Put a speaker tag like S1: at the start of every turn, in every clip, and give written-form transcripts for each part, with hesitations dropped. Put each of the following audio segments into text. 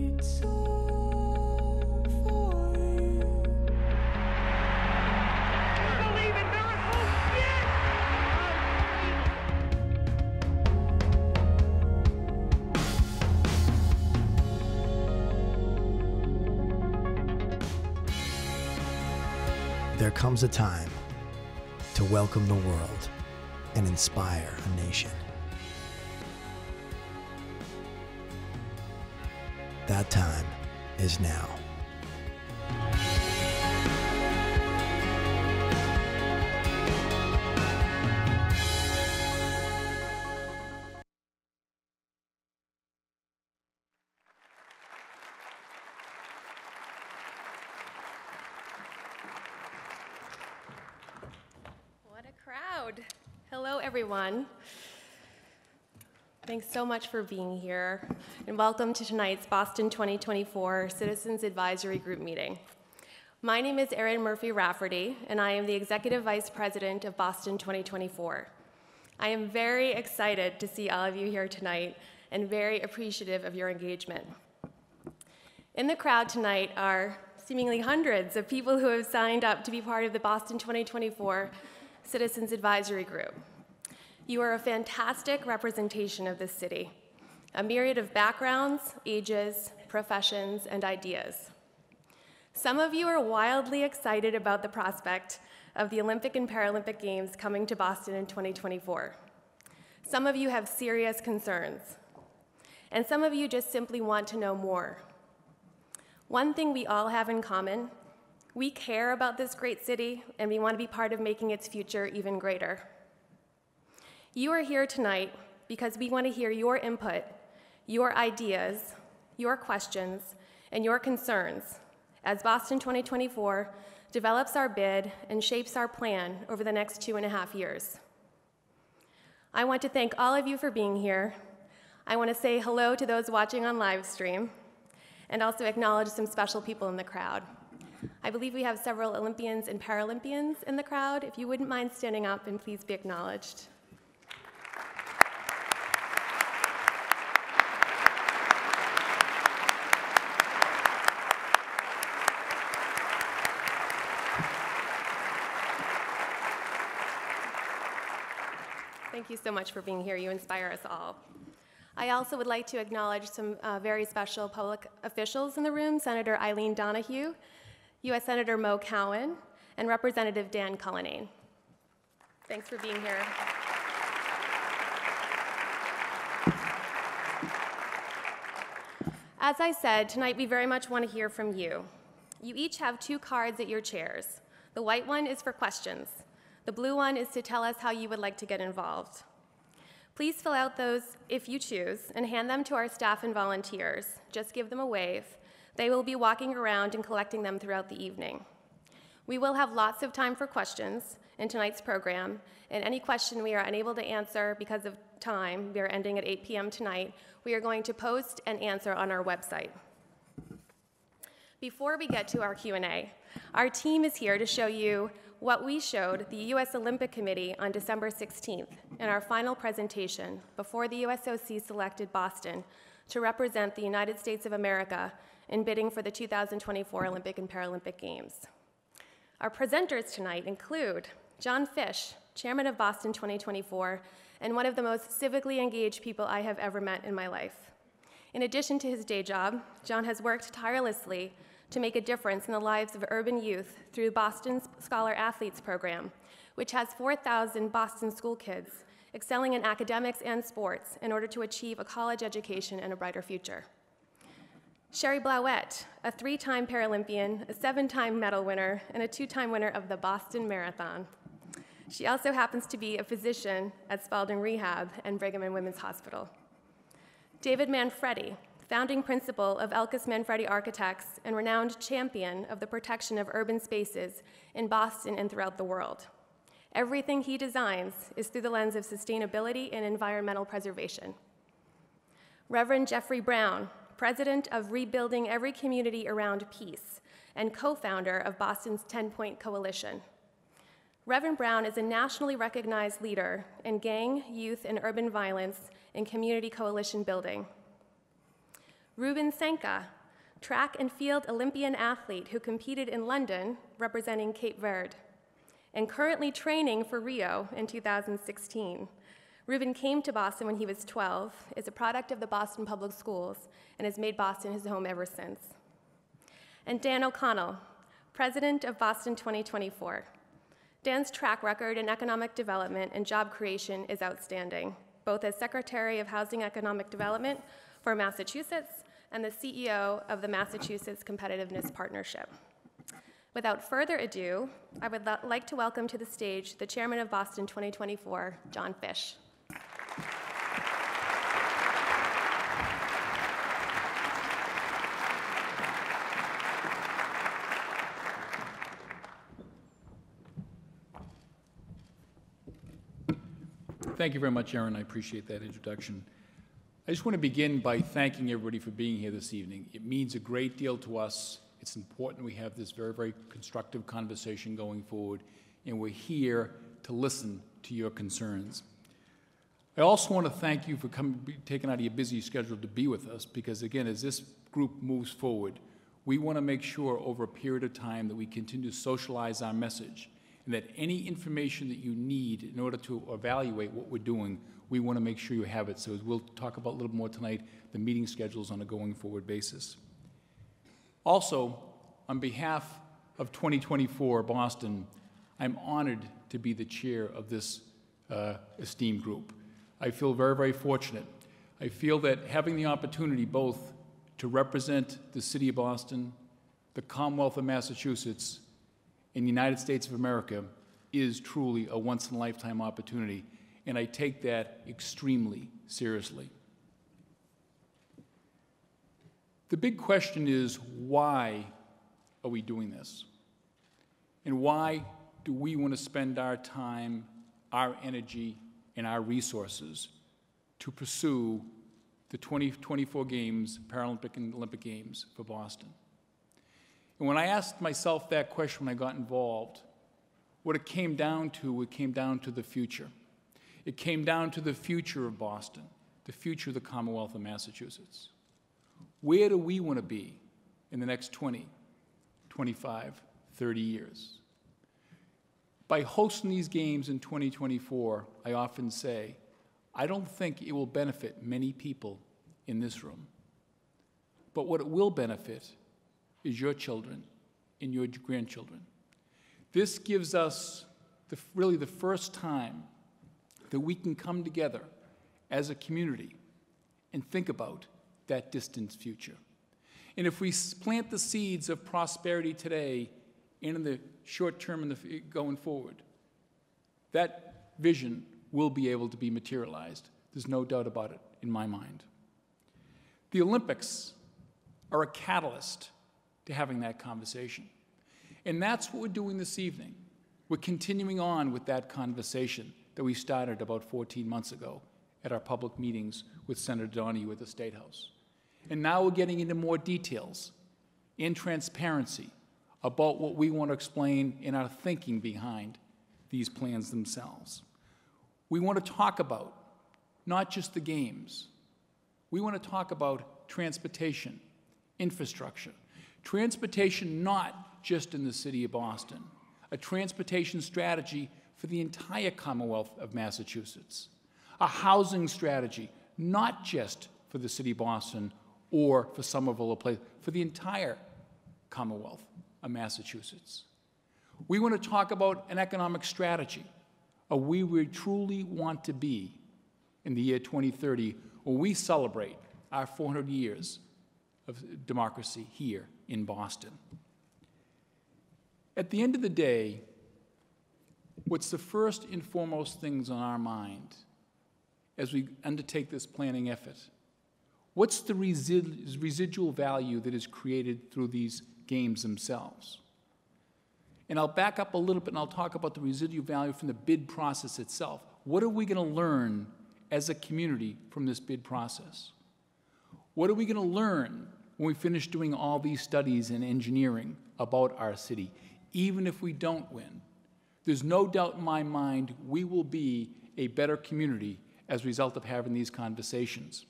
S1: It's all for you.
S2: Believe in miracles, yes!
S3: There comes a time to welcome the world and inspire a nation. That time is now.
S4: What a crowd. Hello, everyone. Thanks so much for being here, and welcome to tonight's Boston 2024 Citizens Advisory Group meeting. My name is Erin Murphy Rafferty, and I am the Executive Vice President of Boston 2024. I am very excited to see all of you here tonight and very appreciative of your engagement. In the crowd tonight are seemingly hundreds of people who have signed up to be part of the Boston 2024 Citizens Advisory Group. You are a fantastic representation of this city, a myriad of backgrounds, ages, professions, and ideas. Some of you are wildly excited about the prospect of the Olympic and Paralympic Games coming to Boston in 2024. Some of you have serious concerns, and some of you just simply want to know more. One thing we all have in common: we care about this great city, and we want to be part of making its future even greater. You are here tonight because we want to hear your input, your ideas, your questions, and your concerns as Boston 2024 develops our bid and shapes our plan over the next 2.5 years. I want to thank all of you for being here. I want to say hello to those watching on live stream, and also acknowledge some special people in the crowd. I believe we have several Olympians and Paralympians in the crowd. If you wouldn't mind standing up and please be acknowledged. Thank you so much for being here. You inspire us all. I also would like to acknowledge some very special public officials in the room: Senator Eileen Donahue, U.S. Senator Mo Cowan, and Representative Dan Cullinane. Thanks for being here. As I said, tonight we very much want to hear from you. You each have 2 cards at your chairs. The white one is for questions. The blue one is to tell us how you would like to get involved. Please fill out those if you choose and hand them to our staff and volunteers. Just give them a wave. They will be walking around and collecting them throughout the evening. We will have lots of time for questions in tonight's program, and any question we are unable to answer because of time, we are ending at 8 p.m. tonight, we are going to post and answer on our website. Before we get to our Q&A, our team is here to show you what we showed the U.S. Olympic Committee on December 16th in our final presentation before the USOC selected Boston to represent the United States of America in bidding for the 2024 Olympic and Paralympic Games. Our presenters tonight include John Fish, chairman of Boston 2024, and one of the most civically engaged people I have ever met in my life. In addition to his day job, John has worked tirelessly to make a difference in the lives of urban youth through Boston's Scholar Athletes program, which has 4,000 Boston school kids excelling in academics and sports in order to achieve a college education and a brighter future. Sherry Blauette, a 3-time Paralympian, a 7-time medal winner, and a 2-time winner of the Boston Marathon. She also happens to be a physician at Spalding Rehab and Brigham and Women's Hospital. David Manfredi, founding principal of Elkus Manfredi Architects and renowned champion of the protection of urban spaces in Boston and throughout the world. Everything he designs is through the lens of sustainability and environmental preservation. Reverend Jeffrey Brown, president of Rebuilding Every Community Around Peace and co-founder of Boston's 10-Point Coalition. Reverend Brown is a nationally recognized leader in gang, youth, and urban violence and community coalition building. Ruben Senka, track and field Olympian athlete who competed in London representing Cape Verde and currently training for Rio in 2016. Ruben came to Boston when he was 12, is a product of the Boston Public Schools, and has made Boston his home ever since. And Dan O'Connell, president of Boston 2024. Dan's track record in economic development and job creation is outstanding, both as Secretary of Housing Economic Development for Massachusetts and the CEO of the Massachusetts Competitiveness Partnership. Without further ado, I would like to welcome to the stage the chairman of Boston 2024, John Fish.
S5: Thank you very much, Erin. I appreciate that introduction. I just want to begin by thanking everybody for being here this evening. It means a great deal to us. It's important we have this very, very constructive conversation going forward, and we're here to listen to your concerns. I also want to thank you for taking out of your busy schedule to be with us, because again, as this group moves forward, we want to make sure over a period of time that we continue to socialize our message, and that any information that you need in order to evaluate what we're doing, we want to make sure you have it. So as we'll talk about a little more tonight, the meeting schedules on a going forward basis. Also, on behalf of 2024 Boston, I'm honored to be the chair of this esteemed group. I feel very, very fortunate. I feel that having the opportunity both to represent the city of Boston, the Commonwealth of Massachusetts, in the United States of America is truly a once-in-a-lifetime opportunity, and I take that extremely seriously. The big question is, why are we doing this? And why do we want to spend our time, our energy, and our resources to pursue the 2024 Games, Paralympic and Olympic Games for Boston? And when I asked myself that question when I got involved, what it came down to the future. It came down to the future of Boston, the future of the Commonwealth of Massachusetts. Where do we want to be in the next 20, 25, 30 years? By hosting these games in 2024, I often say, I don't think it will benefit many people in this room. But what it will benefit is your children and your grandchildren. This gives us really the first time that we can come together as a community and think about that distant future. And if we plant the seeds of prosperity today and in the short term and going forward, that vision will be able to be materialized. There's no doubt about it in my mind. The Olympics are a catalyst to having that conversation. And that's what we're doing this evening. We're continuing on with that conversation that we started about 14 months ago at our public meetings with Senator Donahue at the State House. And now we're getting into more details and transparency about what we want to explain in our thinking behind these plans themselves. We want to talk about not just the games. We want to talk about transportation, infrastructure. Transportation not just in the city of Boston, a transportation strategy for the entire Commonwealth of Massachusetts, a housing strategy not just for the city of Boston or for Somerville or place, for the entire Commonwealth of Massachusetts. We want to talk about an economic strategy of where we truly want to be in the year 2030, when we celebrate our 400 years of democracy here in Boston. At the end of the day, what's the first and foremost things on our mind as we undertake this planning effort? What's the residual value that is created through these games themselves? And I'll back up a little bit and I'll talk about the residual value from the bid process itself. What are we going to learn as a community from this bid process? What are we going to learn when we finish doing all these studies in engineering about our city? Even if we don't win, there's no doubt in my mind we will be a better community as a result of having these conversations.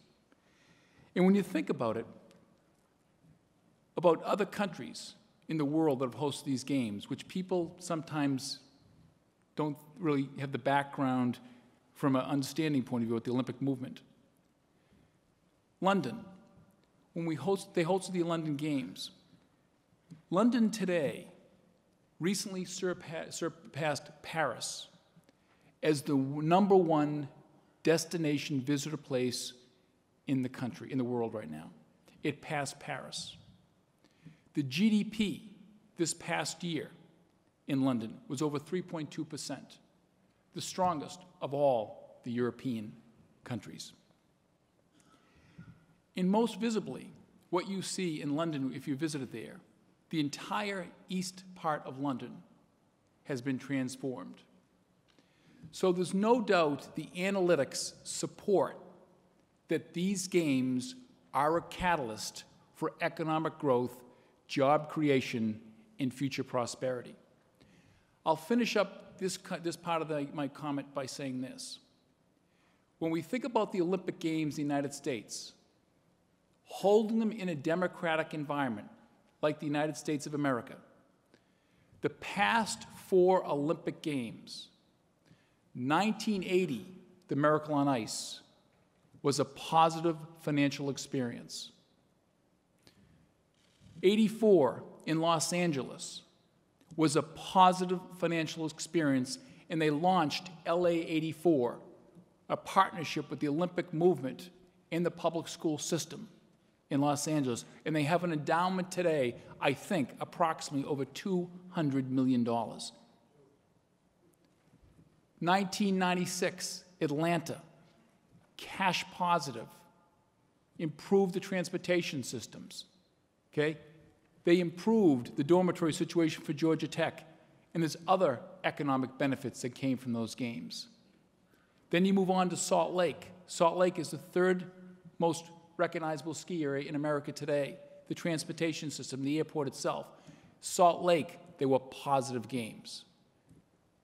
S5: And when you think about it, about other countries in the world that have hosted these games, which people sometimes don't really have the background from an understanding point of view with the Olympic movement. London, when they hosted the London Games. London today recently surpassed Paris as the #1 destination visitor place in the country, in the world right now. It passed Paris. The GDP this past year in London was over 3.2%, the strongest of all the European countries. And most visibly, what you see in London, if you visited there, the entire east part of London has been transformed. So there's no doubt the analytics support that these games are a catalyst for economic growth, job creation, and future prosperity. I'll finish up this part of my comment by saying this. When we think about the Olympic Games in the United States, holding them in a democratic environment like the United States of America, the past 4 Olympic Games, 1980, the Miracle on Ice, was a positive financial experience. 84 in Los Angeles was a positive financial experience, and they launched LA 84, a partnership with the Olympic movement and the public school system in Los Angeles. And they have an endowment today, I think, approximately over $200 million. 1996, Atlanta, cash positive, improved the transportation systems, okay? They improved the dormitory situation for Georgia Tech, and there's other economic benefits that came from those games. Then you move on to Salt Lake. Salt Lake is the 3rd most recognizable ski area in America today. The transportation system, the airport itself. Salt Lake, they were positive games.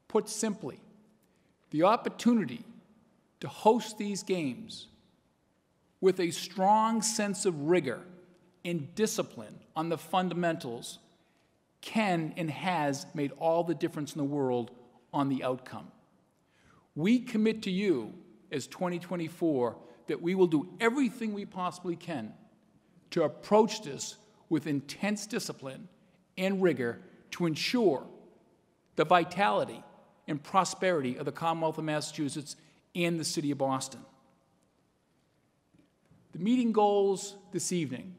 S5: Put simply, the opportunity to host these games with a strong sense of rigor and discipline on the fundamentals can and has made all the difference in the world on the outcome. We commit to you as 2024 that we will do everything we possibly can to approach this with intense discipline and rigor to ensure the vitality and prosperity of the Commonwealth of Massachusetts and the City of Boston. The meeting goals this evening.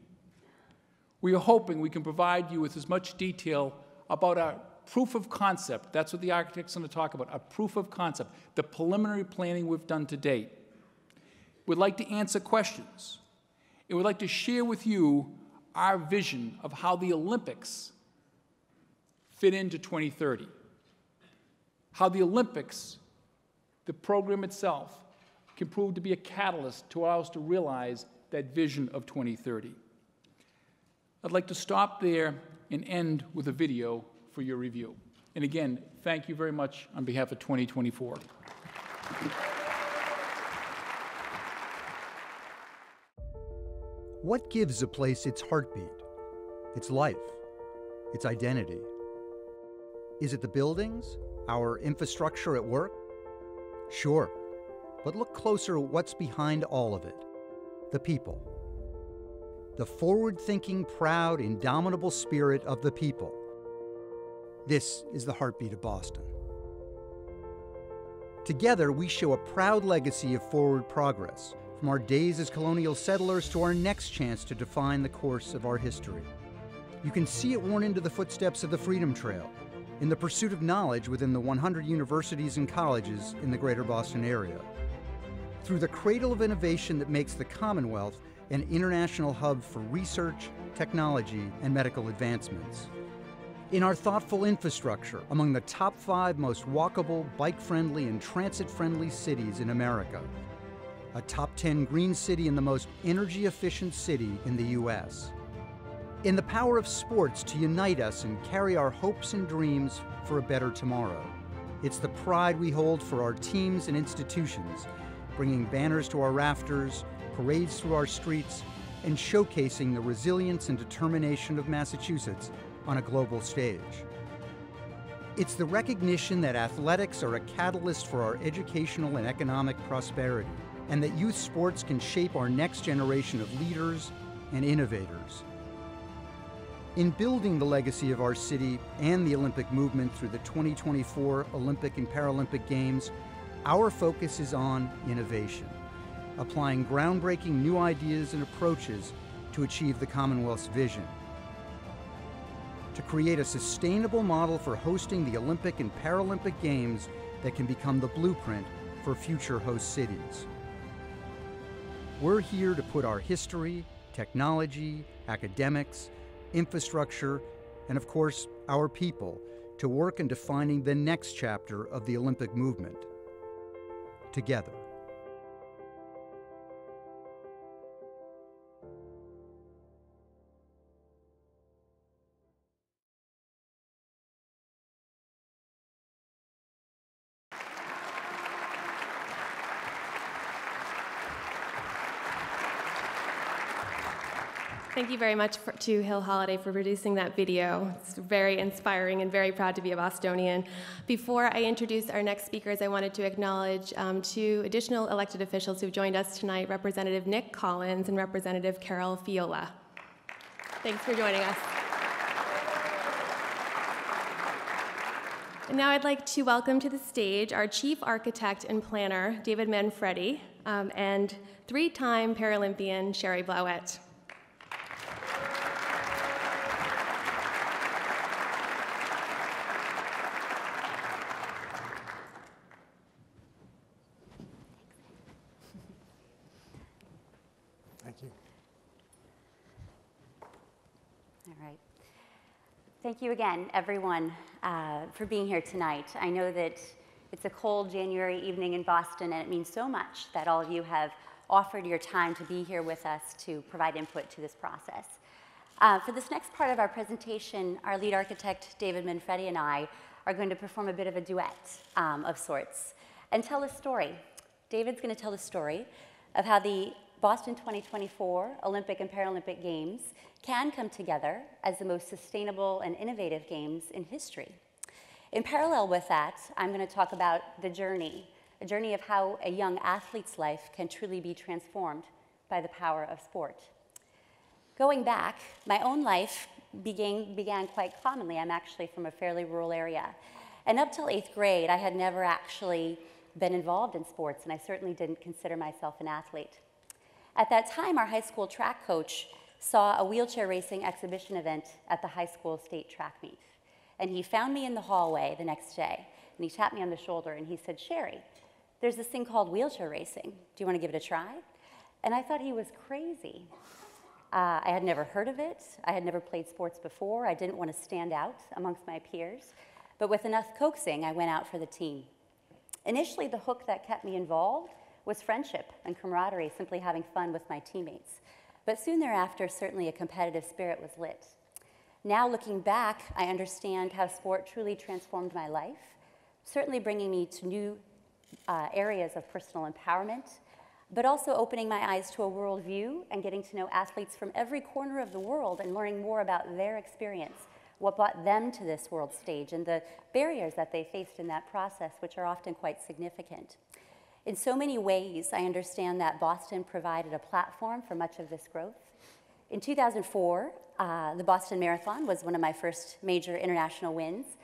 S5: We are hoping we can provide you with as much detail about our proof of concept. That's what the architect's going to talk about, a proof of concept, the preliminary planning we've done to date. We'd like to answer questions, and we'd like to share with you our vision of how the Olympics fit into 2030, how the Olympics, the program itself, can prove to be a catalyst to allow us to realize that vision of 2030. I'd like to stop there and end with a video for your review. And again, thank you very much on behalf of 2024.
S6: What gives a place its heartbeat, its life, its identity? Is it the buildings, our infrastructure at work? Sure, but look closer at what's behind all of it. The people. The forward-thinking, proud, indomitable spirit of the people. This is the heartbeat of Boston. Together, we show a proud legacy of forward progress, from our days as colonial settlers to our next chance to define the course of our history. You can see it worn into the footsteps of the Freedom Trail, in the pursuit of knowledge within the 100 universities and colleges in the greater Boston area. Through the cradle of innovation that makes the Commonwealth an international hub for research, technology, and medical advancements. In our thoughtful infrastructure, among the top 5 most walkable, bike-friendly, and transit-friendly cities in America. A top 10 green city and the most energy-efficient city in the U.S. In the power of sports to unite us and carry our hopes and dreams for a better tomorrow. It's the pride we hold for our teams and institutions, bringing banners to our rafters, parades through our streets, and showcasing the resilience and determination of Massachusetts on a global stage. It's the recognition that athletics are a catalyst for our educational and economic prosperity, and that youth sports can shape our next generation of leaders and innovators. In building the legacy of our city and the Olympic movement through the 2024 Olympic and Paralympic Games, our focus is on innovation, applying groundbreaking new ideas and approaches to achieve the Commonwealth's vision. To create a sustainable model for hosting the Olympic and Paralympic Games that can become the blueprint for future host cities. We're here to put our history, technology, academics, infrastructure, and of course, our people to work in defining the next chapter of the Olympic movement. Together.
S4: Thank you very much to Hill Holiday for producing that video. It's very inspiring and very proud to be a Bostonian. Before I introduce our next speakers, I wanted to acknowledge two additional elected officials who've joined us tonight, Representative Nick Collins and Representative Carol Fiola. Thanks for joining us. And now I'd like to welcome to the stage our Chief Architect and Planner, David Manfredi, and three-time Paralympian, Sherry Blauett.
S3: Thank you.
S7: All right. Thank you again, everyone, for being here tonight. I know that it's a cold January evening in Boston, and it means so much that all of you have offered your time to be here with us to provide input to this process. For this next part of our presentation, our lead architect, David Manfredi, and I are going to perform a bit of a duet of sorts and tell a story. David's going to tell the story of how the Boston 2024 Olympic and Paralympic Games can come together as the most sustainable and innovative games in history. In parallel with that, I'm going to talk about the journey, a journey of how a young athlete's life can truly be transformed by the power of sport. Going back, my own life began quite commonly. I'm actually from a fairly rural area. And up till 8th grade, I had never actually been involved in sports, and I certainly didn't consider myself an athlete. At that time, our high school track coach saw a wheelchair racing exhibition event at the high school state track meet. And he found me in the hallway the next day, and he tapped me on the shoulder, and he said, "Sherry, there's this thing called wheelchair racing. Do you want to give it a try?" And I thought he was crazy. I had never heard of it. I had never played sports before. I didn't want to stand out amongst my peers. But with enough coaxing, I went out for the team. Initially, the hook that kept me involved was friendship and camaraderie, simply having fun with my teammates. But soon thereafter, certainly a competitive spirit was lit. Now looking back, I understand how sport truly transformed my life, certainly bringing me to new areas of personal empowerment, but also opening my eyes to a worldview and getting to know athletes from every corner of the world and learning more about their experience, what brought them to this world stage, and the barriers that they faced in that process, which are often quite significant. In so many ways, I understand that Boston provided a platform for much of this growth. In 2004, the Boston Marathon was one of my first major international wins.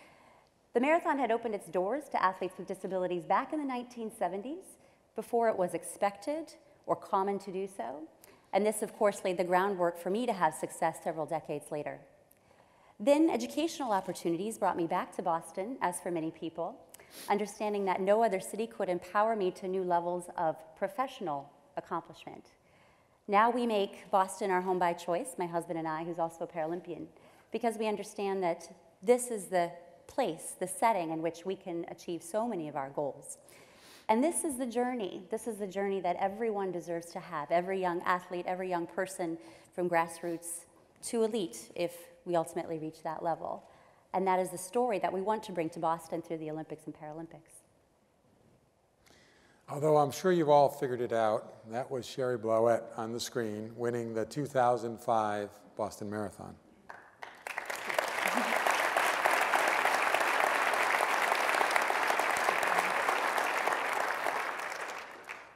S7: The marathon had opened its doors to athletes with disabilities back in the 1970s, before it was expected or common to do so. And this, of course, laid the groundwork for me to have success several decades later. Then educational opportunities brought me back to Boston, as for many people, understanding that no other city could empower me to new levels of professional accomplishment. Now we make Boston our home by choice, my husband and I, who's also a Paralympian, because we understand that this is the place, the setting in which we can achieve so many of our goals. And this is the journey. This is the journey that everyone deserves to have, every young athlete, every young person from grassroots to elite, if we ultimately reach that level. And that is the story that we want to bring to Boston through the Olympics and Paralympics.
S8: Although I'm sure you've all figured it out, that was Sherry Blowett on the screen winning the 2005 Boston Marathon.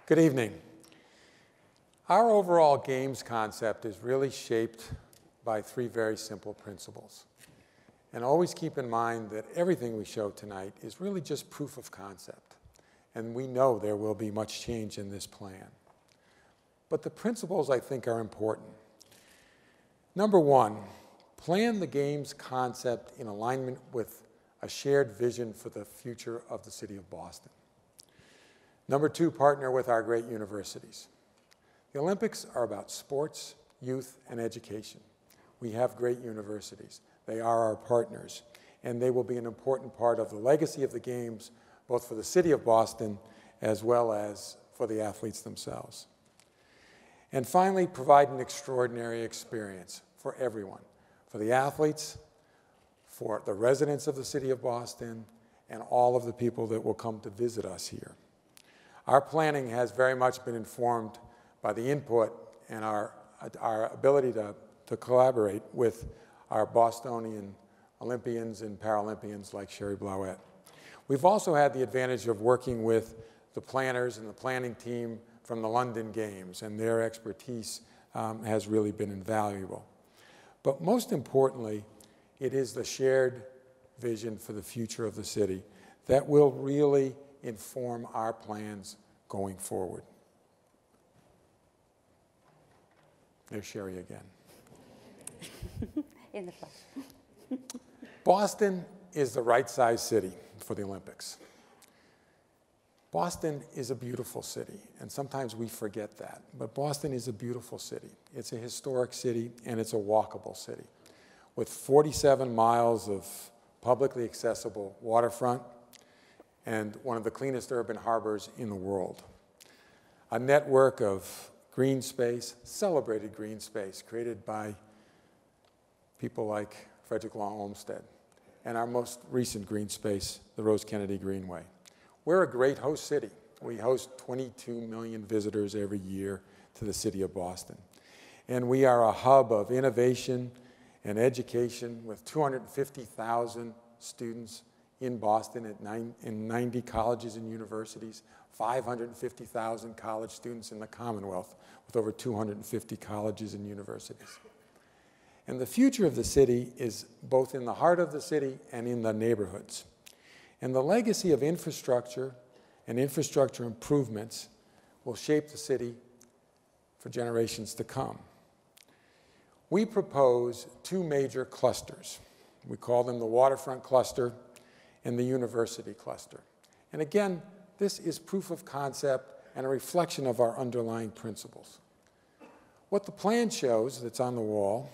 S8: Good evening. Our overall games concept is really shaped by three very simple principles. And always keep in mind that everything we show tonight is really just proof of concept. And we know there will be much change in this plan. But the principles, I think, are important. Number one, plan the games concept in alignment with a shared vision for the future of the city of Boston. Number two, partner with our great universities. The Olympics are about sports, youth, and education. We have great universities. They are our partners, and they will be an important part of the legacy of the Games, both for the city of Boston as well as for the athletes themselves. And finally, provide an extraordinary experience for everyone, for the athletes, for the residents of the city of Boston, and all of the people that will come to visit us here. Our planning has very much been informed by the input and our ability to collaborate with our Bostonian Olympians and Paralympians like Sherry Blowett. We've also had the advantage of working with the planners and the planning team from the London Games, and their expertise has really been invaluable. But most importantly, it is the shared vision for the future of the city that will really inform our plans going forward. There's Sherry again.
S7: In the flesh.
S8: Boston is the right-sized city for the Olympics. Boston is a beautiful city, and sometimes we forget that. But Boston is a beautiful city. It's a historic city, and it's a walkable city with 47 miles of publicly accessible waterfront and one of the cleanest urban harbors in the world. A network of green space, celebrated green space, created by people like Frederick Law Olmsted, and our most recent green space, the Rose Kennedy Greenway. We're a great host city. We host 22 million visitors every year to the city of Boston. And we are a hub of innovation and education with 250,000 students in Boston in 90 colleges and universities, 550,000 college students in the Commonwealth with over 250 colleges and universities. And the future of the city is both in the heart of the city and in the neighborhoods. And the legacy of infrastructure and infrastructure improvements will shape the city for generations to come. We propose two major clusters. We call them the waterfront cluster and the university cluster. And again, this is proof of concept and a reflection of our underlying principles. What the plan shows that's on the wall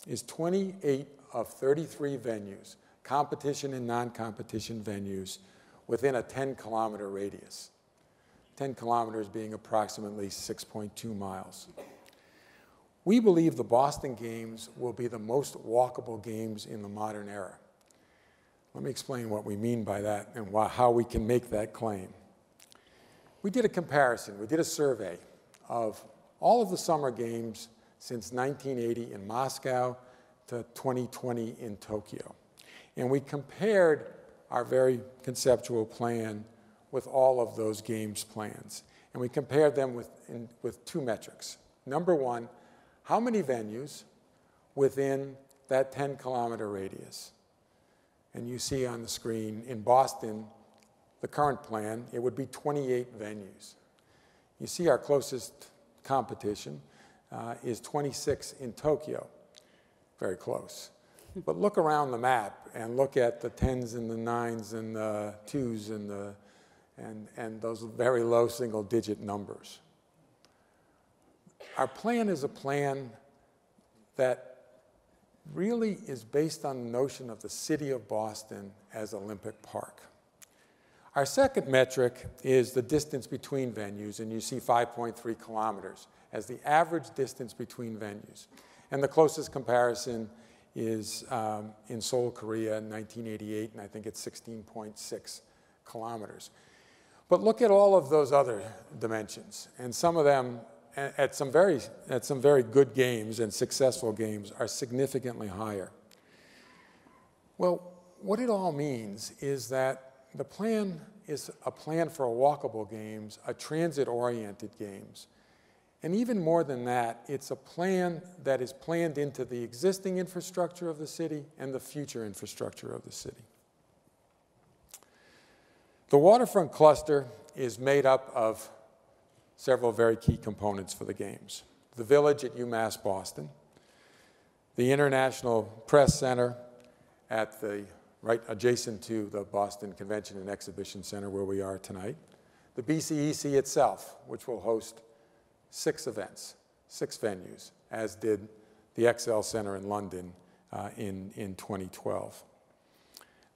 S8: is 28 of 33 venues, competition and non-competition venues, within a 10-kilometer radius. 10 kilometers being approximately 6.2 miles. We believe the Boston Games will be the most walkable games in the modern era. Let me explain what we mean by that and how we can make that claim. We did a comparison, we did a survey of all of the summer games since 1980 in Moscow to 2020 in Tokyo. And we compared our very conceptual plan with all of those games plans. And we compared them with two metrics. Number one, how many venues within that 10-kilometer radius? And you see on the screen, in Boston, the current plan, it would be 28 venues. You see our closest competition is 26 in Tokyo, very close. But look around the map and look at the 10s and the 9s and the 2s and those very low single-digit numbers. Our plan is a plan that really is based on the notion of the city of Boston as Olympic Park. Our second metric is the distance between venues, and you see 5.3 kilometers as the average distance between venues. And the closest comparison is in Seoul, Korea in 1988, and I think it's 16.6 kilometers. But look at all of those other dimensions, and some of them, at some very good games and successful games, are significantly higher. Well, what it all means is that the plan is a plan for a walkable games, a transit-oriented games. And even more than that, it's a plan that is planned into the existing infrastructure of the city and the future infrastructure of the city. The waterfront cluster is made up of several very key components for the games. The Village at UMass Boston, the International Press Center right adjacent to the Boston Convention and Exhibition Center where we are tonight, the BCEC itself, which will host 6 events, 6 venues, as did the XL Center in London in 2012.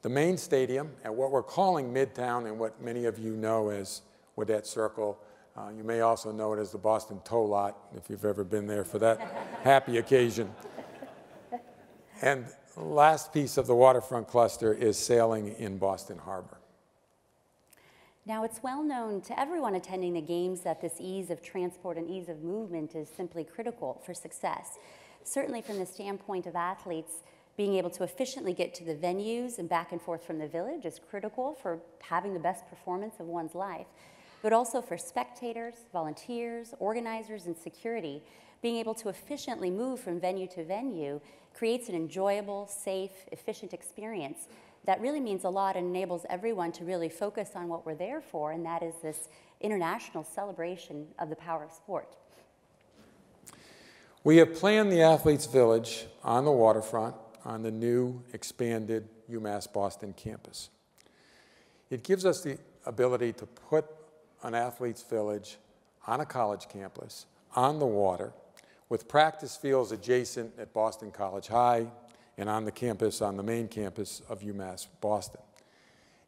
S8: The main stadium, at what we're calling Midtown and what many of you know as Waddett Circle, you may also know it as the Boston Tow Lot, if you've ever been there for that happy occasion. And the last piece of the waterfront cluster is sailing in Boston Harbor.
S7: Now, it's well known to everyone attending the games that this ease of transport and ease of movement is simply critical for success. Certainly from the standpoint of athletes, being able to efficiently get to the venues and back and forth from the Village is critical for having the best performance of one's life. But also for spectators, volunteers, organizers, and security, being able to efficiently move from venue to venue creates an enjoyable, safe, efficient experience that really means a lot and enables everyone to really focus on what we're there for, and that is this international celebration of the power of sport.
S8: We have planned the Athletes' Village on the waterfront on the new expanded UMass Boston campus. It gives us the ability to put an Athletes' Village on a college campus, on the water, with practice fields adjacent at Boston College High and on the campus, on the main campus of UMass Boston.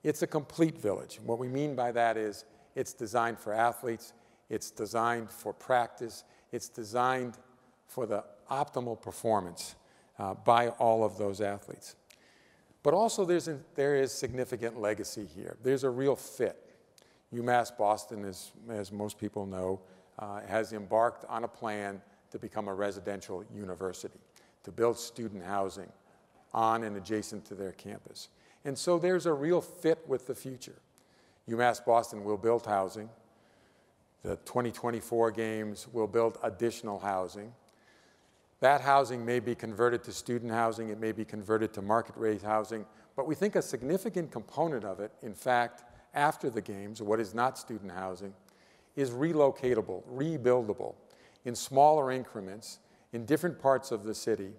S8: It's a complete village. What we mean by that is it's designed for athletes, it's designed for practice, it's designed for the optimal performance by all of those athletes. But also there is significant legacy here. There's a real fit. UMass Boston, as most people know, has embarked on a plan to become a residential university, to build student housing on and adjacent to their campus. And so there's a real fit with the future. UMass Boston will build housing. The 2024 games will build additional housing. That housing may be converted to student housing, it may be converted to market rate housing, but we think a significant component of it, in fact, after the games, what is not student housing, is relocatable, rebuildable in smaller increments in different parts of the city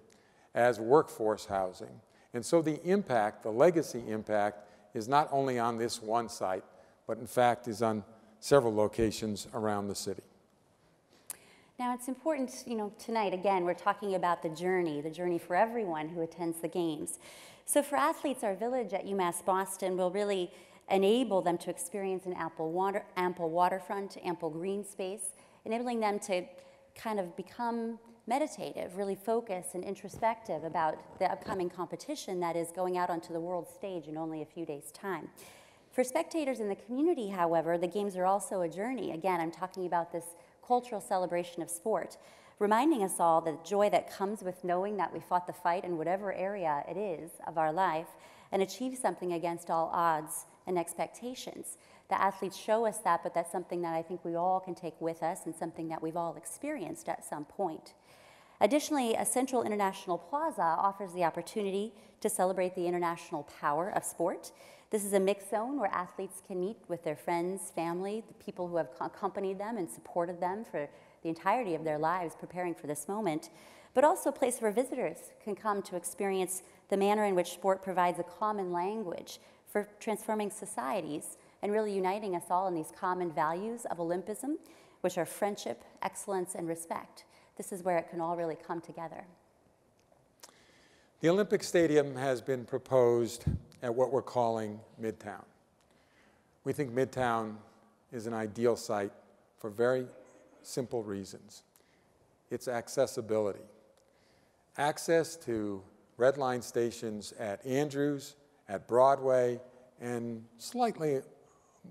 S8: as workforce housing. And so the impact, the legacy impact, is not only on this one site, but in fact is on several locations around the city.
S7: Now, it's important, tonight, again, we're talking about the journey for everyone who attends the games. So for athletes, our village at UMass Boston will really enable them to experience an ample waterfront, ample green space, enabling them to kind of become meditative, really focus and introspective about the upcoming competition that is going out onto the world stage in only a few days' time. For spectators in the community, however, the games are also a journey. Again, I'm talking about this cultural celebration of sport, reminding us all the joy that comes with knowing that we fought the fight in whatever area it is of our life and achieved something against all odds and expectations. The athletes show us that, but that's something that I think we all can take with us and something that we've all experienced at some point. Additionally, a central international plaza offers the opportunity to celebrate the international power of sport. This is a mixed zone where athletes can meet with their friends, family, the people who have accompanied them and supported them for the entirety of their lives preparing for this moment, but also a place where visitors can come to experience the manner in which sport provides a common language for transforming societies and really uniting us all in these common values of Olympism, which are friendship, excellence, and respect. This is where it can all really come together.
S8: The Olympic Stadium has been proposed at what we're calling Midtown. We think Midtown is an ideal site for very simple reasons. It's accessibility. Access to Red Line stations at Andrews, at Broadway, and slightly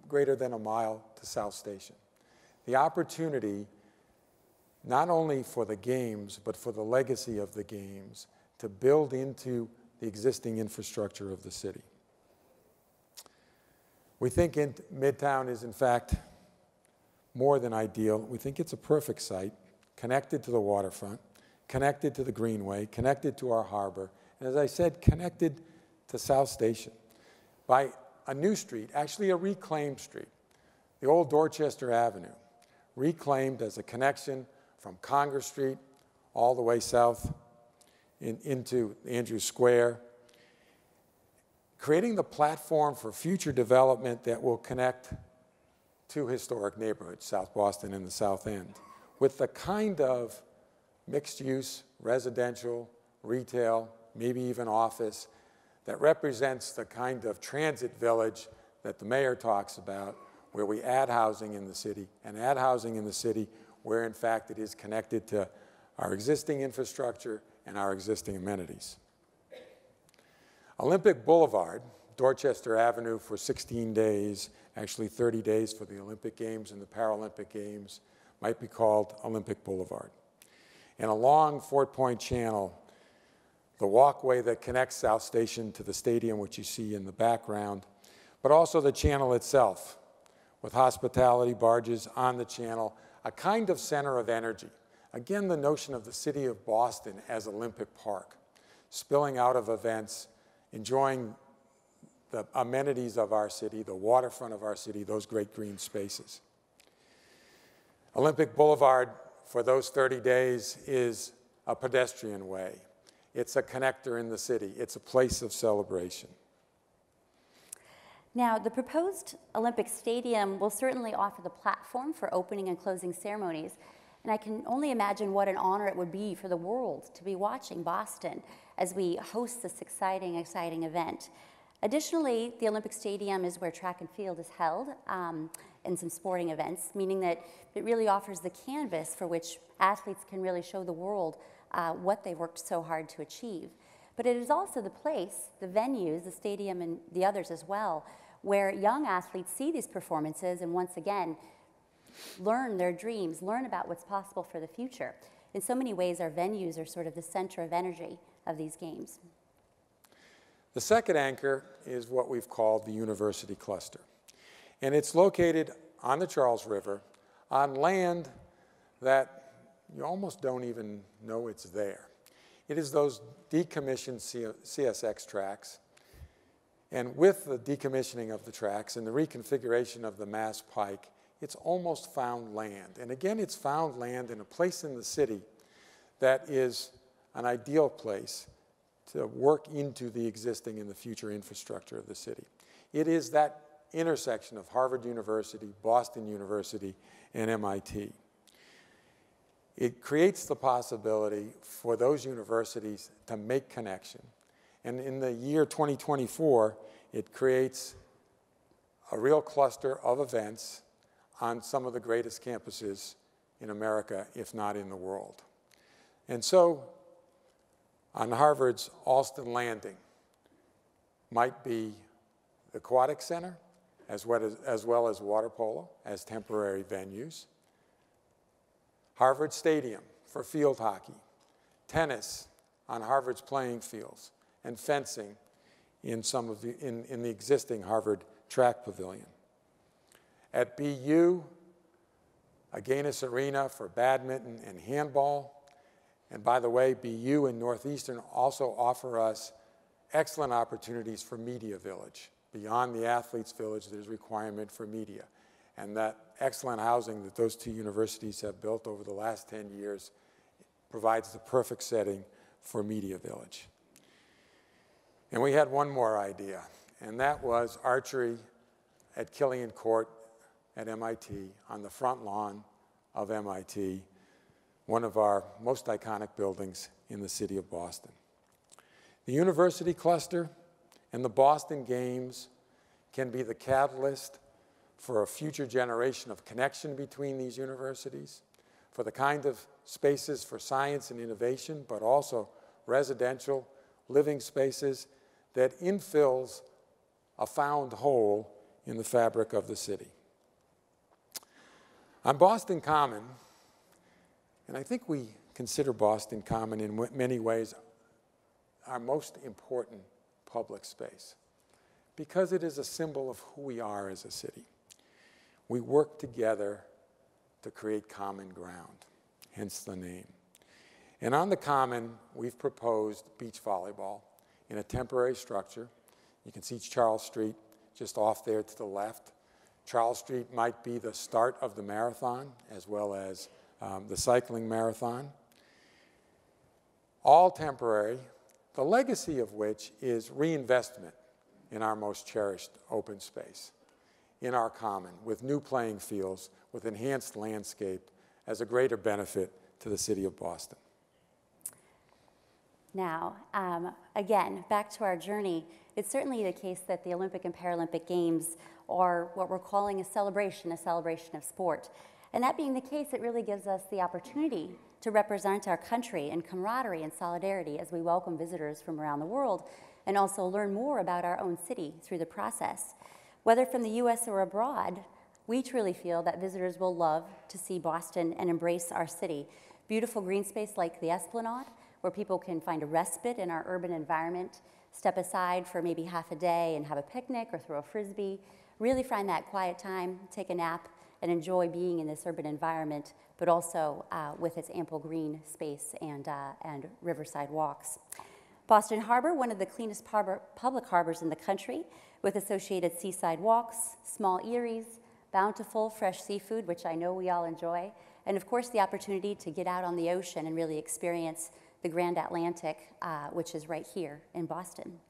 S8: greater than a mile to South Station. The opportunity, not only for the games, but for the legacy of the games, to build into the existing infrastructure of the city. We think Midtown is, in fact, more than ideal. We think it's a perfect site, connected to the waterfront, connected to the Greenway, connected to our harbor, and as I said, connected to South Station by a new street, actually a reclaimed street, the old Dorchester Avenue, reclaimed as a connection from Congress Street all the way south into Andrews Square, creating the platform for future development that will connect two historic neighborhoods, South Boston and the South End, with the kind of mixed-use, residential, retail, maybe even office that represents the kind of transit village that the mayor talks about, where we add housing in the city, and add housing in the city where, in fact, it is connected to our existing infrastructure and our existing amenities. Olympic Boulevard, Dorchester Avenue for 16 days, actually 30 days for the Olympic Games and the Paralympic Games, might be called Olympic Boulevard. And along Fort Point Channel, the walkway that connects South Station to the stadium, which you see in the background, but also the channel itself, with hospitality barges on the channel, a kind of center of energy. Again, the notion of the city of Boston as Olympic Park, spilling out of events, enjoying the amenities of our city, the waterfront of our city, those great green spaces. Olympic Boulevard, for those 30 days, is a pedestrian way. It's a connector in the city. It's a place of celebration.
S7: Now, the proposed Olympic Stadium will certainly offer the platform for opening and closing ceremonies, and I can only imagine what an honor it would be for the world to be watching Boston as we host this exciting event. Additionally, the Olympic Stadium is where track and field is held and some sporting events, meaning that it really offers the canvas for which athletes can really show the world what they worked so hard to achieve. But it is also the place, the venues, the stadium and the others as well, where young athletes see these performances and once again learn their dreams, learn about what's possible for the future. In so many ways, our venues are sort of the center of energy of these games.
S8: The second anchor is what we've called the University Cluster. And it's located on the Charles River on land that you almost don't even know it's there. It is those decommissioned CSX tracks. And with the decommissioning of the tracks and the reconfiguration of the Mass Pike, it's almost found land. And again, it's found land in a place in the city that is an ideal place to work into the existing and the future infrastructure of the city. It is that intersection of Harvard University, Boston University, and MIT. It creates the possibility for those universities to make connection. And in the year 2024, it creates a real cluster of events on some of the greatest campuses in America, if not in the world. And so, on Harvard's Alston Landing might be the Aquatic Center, as well as water polo as temporary venues. Harvard Stadium for field hockey, tennis on Harvard's playing fields, and fencing in the existing Harvard track pavilion. At BU, a Gaines Arena for badminton and handball. And by the way, BU and Northeastern also offer us excellent opportunities for Media Village. Beyond the Athletes Village, there's requirement for media. And that excellent housing that those two universities have built over the last 10 years provides the perfect setting for Media Village. And we had one more idea, and that was archery at Killian Court at MIT on the front lawn of MIT, one of our most iconic buildings in the city of Boston. The University Cluster and the Boston Games can be the catalyst for a future generation of connection between these universities, for the kind of spaces for science and innovation, but also residential living spaces that infills a found hole in the fabric of the city. On Boston Common, and I think we consider Boston Common in many ways our most important public space because it is a symbol of who we are as a city. We work together to create common ground, hence the name. And on the Common, we've proposed beach volleyball in a temporary structure. You can see Charles Street just off there to the left. Charles Street might be the start of the marathon as well as the cycling marathon. All temporary, the legacy of which is reinvestment in our most cherished open space, in our Common, with new playing fields, with enhanced landscape as a greater benefit to the city of Boston.
S7: Now, again, back to our journey, it's certainly the case that the Olympic and Paralympic Games are what we're calling a celebration of sport. And that being the case, it really gives us the opportunity to represent our country in camaraderie and solidarity as we welcome visitors from around the world and also learn more about our own city through the process. Whether from the US or abroad, we truly feel that visitors will love to see Boston and embrace our city. Beautiful green space like the Esplanade, where people can find a respite in our urban environment, step aside for maybe half a day and have a picnic or throw a Frisbee, really find that quiet time, take a nap, and enjoy being in this urban environment, but also with its ample green space and riverside walks. Boston Harbor, one of the cleanest public harbors in the country, with associated seaside walks, small eyries, bountiful fresh seafood, which I know we all enjoy, and of course the opportunity to get out on the ocean and really experience the Grand Atlantic, which is right here in Boston.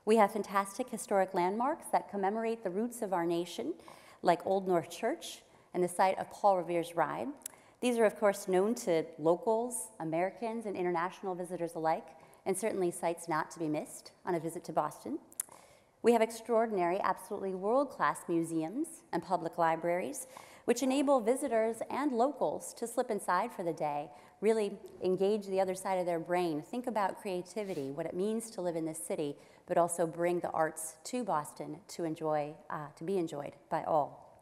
S7: We have fantastic historic landmarks that commemorate the roots of our nation, like Old North Church and the site of Paul Revere's Ride. These are, of course, known to locals, Americans, and international visitors alike, and certainly sites not to be missed on a visit to Boston. We have extraordinary, absolutely world-class museums and public libraries, which enable visitors and locals to slip inside for the day, really engage the other side of their brain, think about creativity, what it means to live in this city, but also bring the arts to Boston to be enjoyed by all.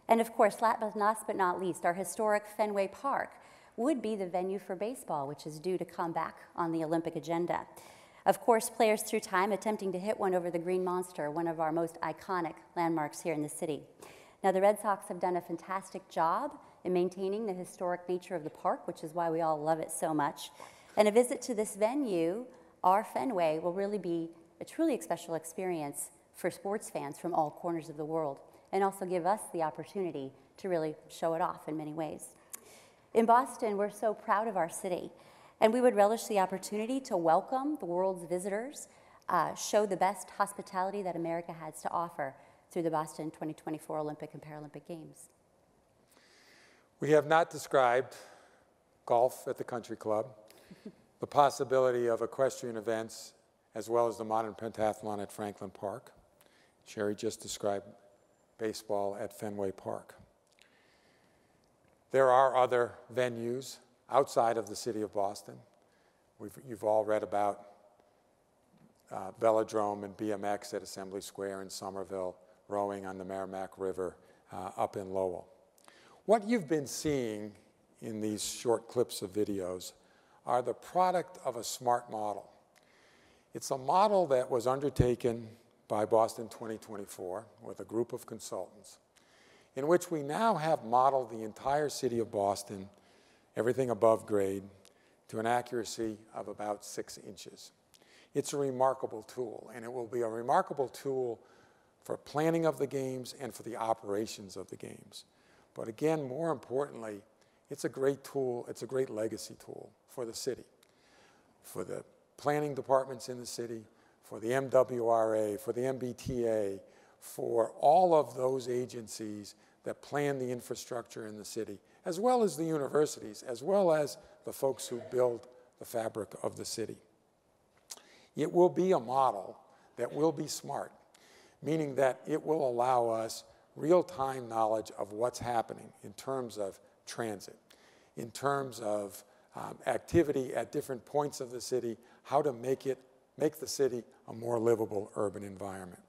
S7: And of course, last but not least, our historic Fenway Park would be the venue for baseball, which is due to come back on the Olympic agenda. Of course, players through time attempting to hit one over the Green Monster, one of our most iconic landmarks here in the city. Now, the Red Sox have done a fantastic job in maintaining the historic nature of the park, which is why we all love it so much. And a visit to this venue, our Fenway, will really be a truly special experience for sports fans from all corners of the world, and also give us the opportunity to really show it off in many ways. In Boston, we're so proud of our city, and we would relish the opportunity to welcome the world's visitors, show the best hospitality that America has to offer through the Boston 2024 Olympic and Paralympic Games.
S8: We have not described golf at the country club, the possibility of equestrian events, as well as the modern pentathlon at Franklin Park. Sherry just described baseball at Fenway Park. There are other venues outside of the city of Boston. You've all read about Velodrome and BMX at Assembly Square in Somerville, rowing on the Merrimack River up in Lowell. What you've been seeing in these short clips of videos are the product of a smart model. It's a model that was undertaken by Boston 2024 with a group of consultants, in which we now have modeled the entire city of Boston, everything above grade, to an accuracy of about 6 inches. It's a remarkable tool, and it will be a remarkable tool for planning of the games and for the operations of the games. But again, more importantly, it's a great tool, it's a great legacy tool for the city, for the planning departments in the city, for the MWRA, for the MBTA, for all of those agencies that plan the infrastructure in the city, as well as the universities, as well as the folks who build the fabric of the city. It will be a model that will be smart, meaning that it will allow us real-time knowledge of what's happening in terms of transit, in terms of activity at different points of the city, how to make the city a more livable urban environment.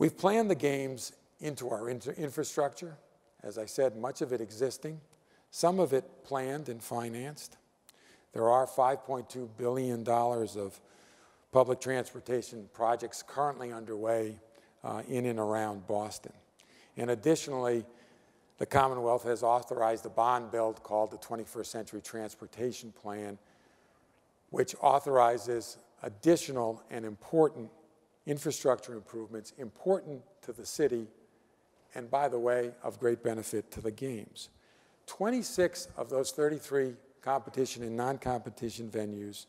S8: We've planned the games into our infrastructure, as I said, much of it existing, some of it planned and financed. There are $5.2 billion of public transportation projects currently underway in and around Boston. And additionally, the Commonwealth has authorized a bond bill called the 21st Century Transportation Plan, which authorizes additional and important infrastructure improvements important to the city and, by the way, of great benefit to the games. 26 of those 33 competition and non-competition venues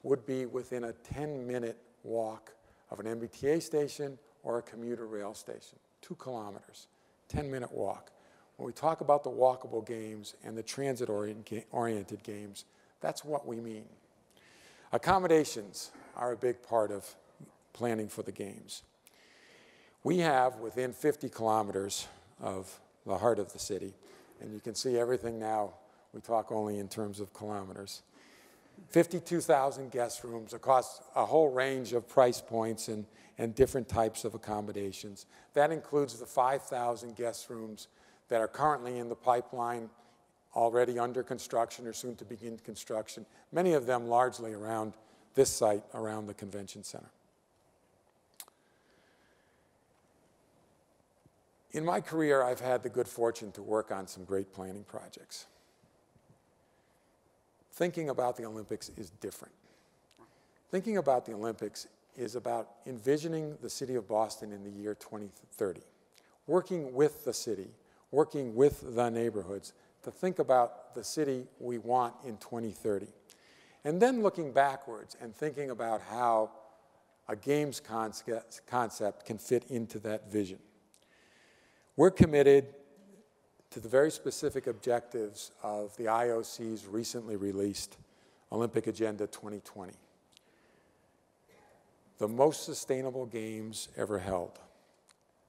S8: would be within a 10-minute walk of an MBTA station or a commuter rail station, 2 kilometers, 10-minute walk. When we talk about the walkable games and the transit-oriented games, that's what we mean. Accommodations are a big part of planning for the games. We have, within 50 kilometers of the heart of the city, and you can see everything now, we talk only in terms of kilometers, 52,000 guest rooms across a whole range of price points and different types of accommodations. That includes the 5,000 guest rooms that are currently in the pipeline, already under construction or soon to begin construction, many of them largely around this site, around the convention center. In my career, I've had the good fortune to work on some great planning projects. Thinking about the Olympics is different. Thinking about the Olympics is about envisioning the city of Boston in the year 2030, working with the city, working with the neighborhoods to think about the city we want in 2030. And then looking backwards and thinking about how a games concept can fit into that vision. We're committed to the very specific objectives of the IOC's recently released Olympic Agenda 2020. The most sustainable games ever held,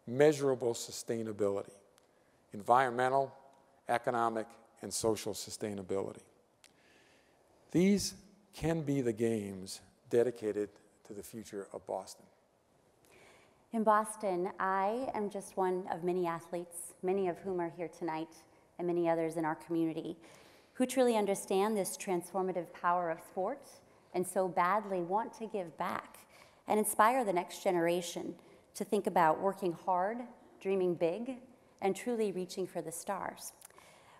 S8: measurable sustainability, environmental, economic, and social sustainability. These can be the games dedicated to the future of Boston.
S7: In Boston, I am just one of many athletes, many of whom are here tonight, and many others in our community, who truly understand this transformative power of sport and so badly want to give back and inspire the next generation to think about working hard, dreaming big, and truly reaching for the stars.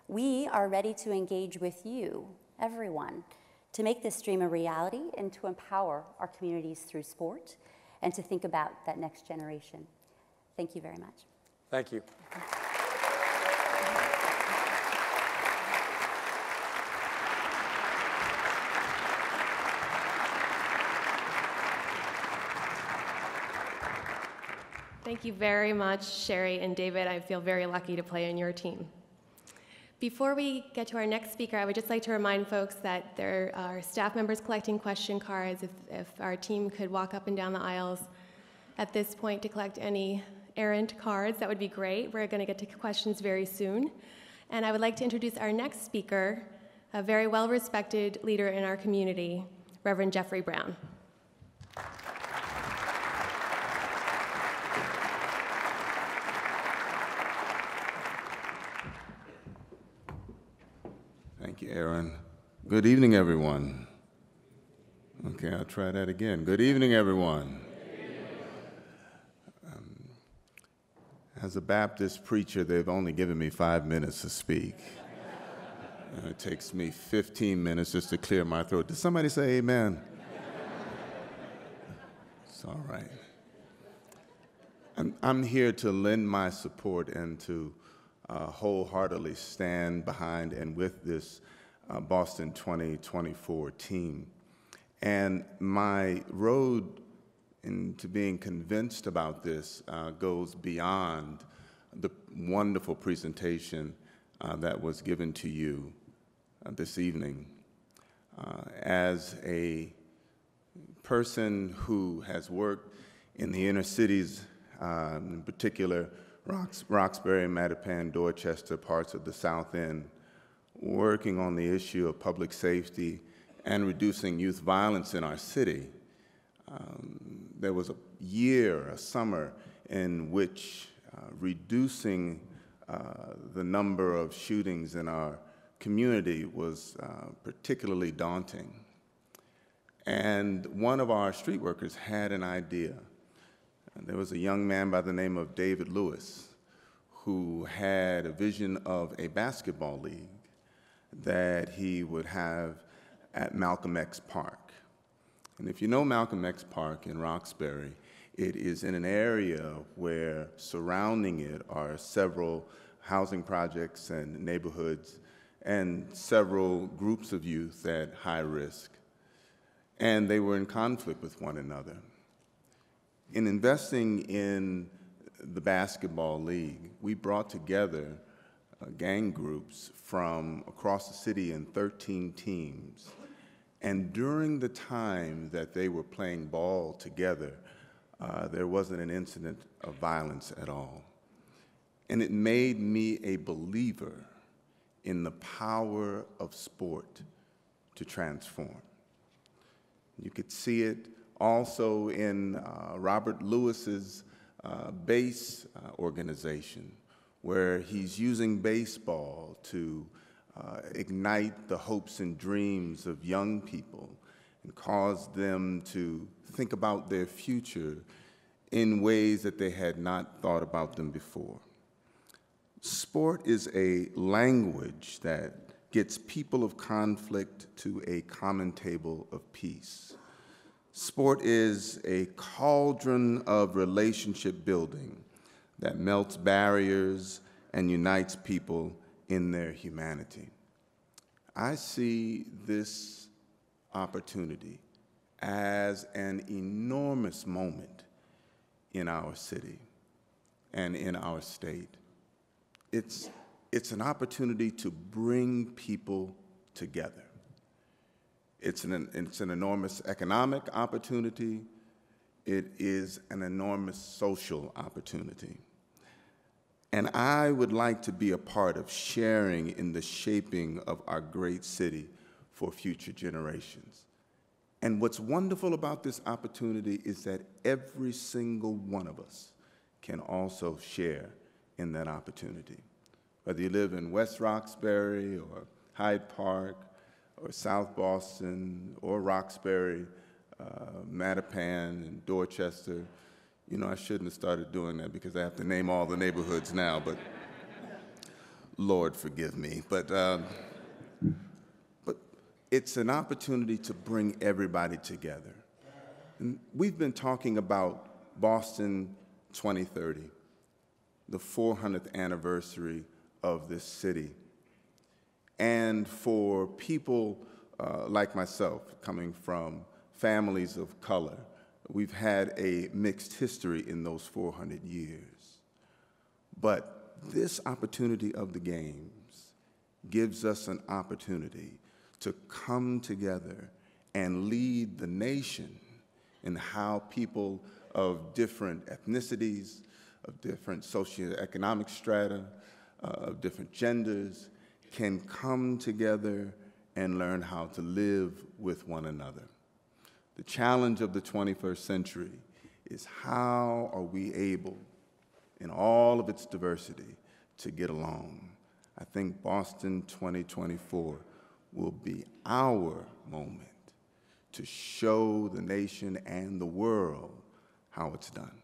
S7: We are ready to engage with you, everyone, to make this dream a reality and to empower our communities through sport and to think about that next generation. Thank you very much.
S8: Thank you.
S4: Thank you very much, Sherry and David. I feel very lucky to play on your team. Before we get to our next speaker, I would just like to remind folks that there are staff members collecting question cards. If our team could walk up and down the aisles at this point to collect any errant cards, that would be great. We're going to get to questions very soon. And I would like to introduce our next speaker, a very well-respected leader in our community, Reverend Jeffrey Brown.
S9: Thank you, Aaron. Good evening, everyone. Okay, I'll try that again. Good evening, everyone. As a Baptist preacher, they've only given me 5 minutes to speak. It takes me 15 minutes just to clear my throat. Did somebody say amen? It's all right. I'm here to lend my support and to wholeheartedly stand behind and with this Boston 2024 team. And my road into being convinced about this goes beyond the wonderful presentation that was given to you this evening. As a person who has worked in the inner cities, in particular Roxbury, Mattapan, Dorchester, parts of the South End, working on the issue of public safety and reducing youth violence in our city. There was a summer in which reducing the number of shootings in our community was particularly daunting. And one of our street workers had an idea. And there was a young man by the name of David Lewis who had a vision of a basketball league that he would have at Malcolm X Park. And if you know Malcolm X Park in Roxbury, it is in an area where surrounding it are several housing projects and neighborhoods and several groups of youth at high risk. And they were in conflict with one another. In investing in the basketball league, we brought together gang groups from across the city in 13 teams. And during the time that they were playing ball together, there wasn't an incident of violence at all. And it made me a believer in the power of sport to transform. You could see it also in Robert Lewis's base organization, where he's using baseball to ignite the hopes and dreams of young people and cause them to think about their future in ways that they had not thought about them before. Sport is a language that gets people of conflict to a common table of peace. Sport is a cauldron of relationship building that melts barriers and unites people in their humanity. I see this opportunity as an enormous moment in our city and in our state. It's an opportunity to bring people together. It's an enormous economic opportunity. It is an enormous social opportunity. And I would like to be a part of sharing in the shaping of our great city for future generations. And what's wonderful about this opportunity is that every single one of us can also share in that opportunity. Whether you live in West Roxbury or Hyde Park or South Boston or Roxbury, Mattapan and Dorchester. You know, I shouldn't have started doing that because I have to name all the neighborhoods now, but Lord forgive me. But it's an opportunity to bring everybody together. And we've been talking about Boston 2030, the 400th anniversary of this city. And for people like myself, coming from families of color, we've had a mixed history in those 400 years. But this opportunity of the Games gives us an opportunity to come together and lead the nation in how people of different ethnicities, of different socioeconomic strata, of different genders, can come together and learn how to live with one another. The challenge of the 21st century is how are we able, in all of its diversity, to get along. I think Boston 2024 will be our moment to show the nation and the world how it's done.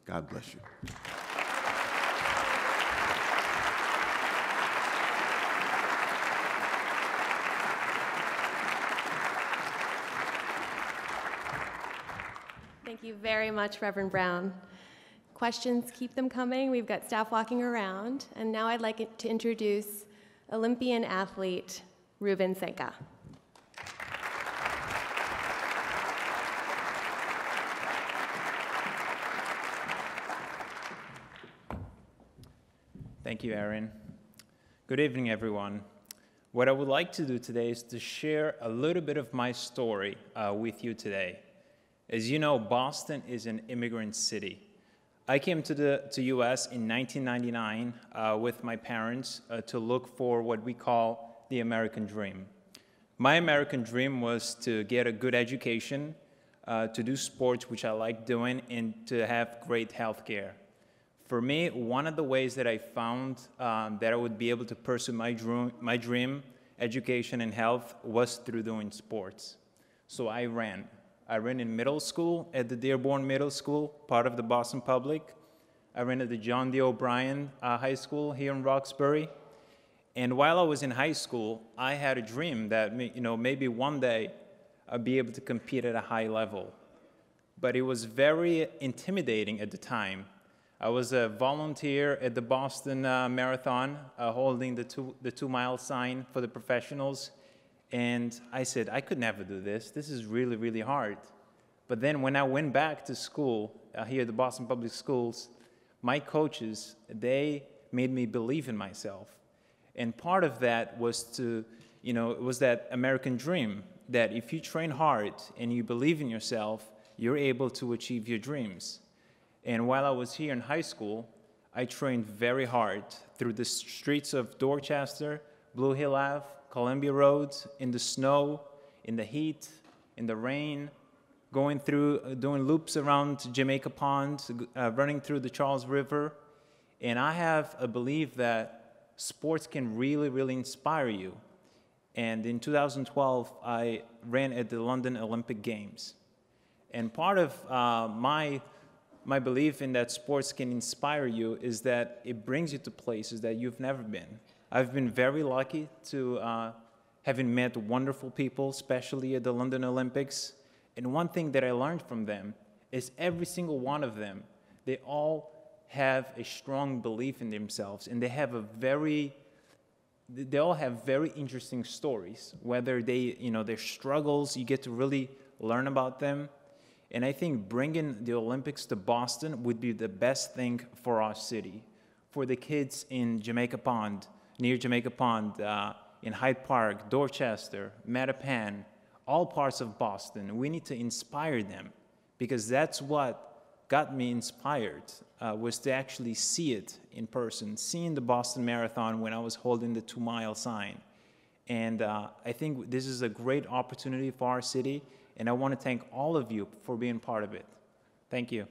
S9: God bless you.
S4: Thank you very much, Reverend Brown. Questions, keep them coming. We've got staff walking around. And now I'd like to introduce Olympian athlete Ruben Senka.
S10: Thank you, Erin. Good evening, everyone. What I would like to do today is to share a little bit of my story with you today. As you know, Boston is an immigrant city. I came to the US in 1999 with my parents to look for what we call the American dream. My American dream was to get a good education, to do sports, which I like doing, and to have great health care. For me, one of the ways that I found that I would be able to pursue my dream, education and health, was through doing sports. So I ran. I ran in middle school at the Dearborn Middle School, part of the Boston Public. I ran at the John D. O'Brien High School here in Roxbury. And while I was in high school, I had a dream that maybe one day I'd be able to compete at a high level. But it was very intimidating at the time. I was a volunteer at the Boston Marathon, holding the 2-mile sign for the professionals. And I said, I could never do this. This is really, really hard. But then when I went back to school here at the Boston Public Schools, my coaches, they made me believe in myself. And part of that was it was that American dream, that if you train hard and you believe in yourself, you're able to achieve your dreams. And while I was here in high school, I trained very hard through the streets of Dorchester, Blue Hill Ave, Columbia Road, in the snow, in the heat, in the rain, going through, doing loops around Jamaica Pond, running through the Charles River. And I have a belief that sports can really, really inspire you. And in 2012, I ran at the London Olympic Games. And part of my belief in that sports can inspire you is that it brings you to places that you've never been. I've been very lucky to having met wonderful people, especially at the London Olympics. And one thing that I learned from them is every single one of them, they all have a strong belief in themselves, and they all have very interesting stories. Whether their struggles, you get to really learn about them. And I think bringing the Olympics to Boston would be the best thing for our city, for the kids in Jamaica Pond, near Jamaica Pond, in Hyde Park, Dorchester, Mattapan, all parts of Boston. We need to inspire them, because that's what got me inspired, was to actually see it in person, seeing the Boston Marathon when I was holding the 2-mile sign. And I think this is a great opportunity for our city, and I want to thank all of you for being part of it. Thank you.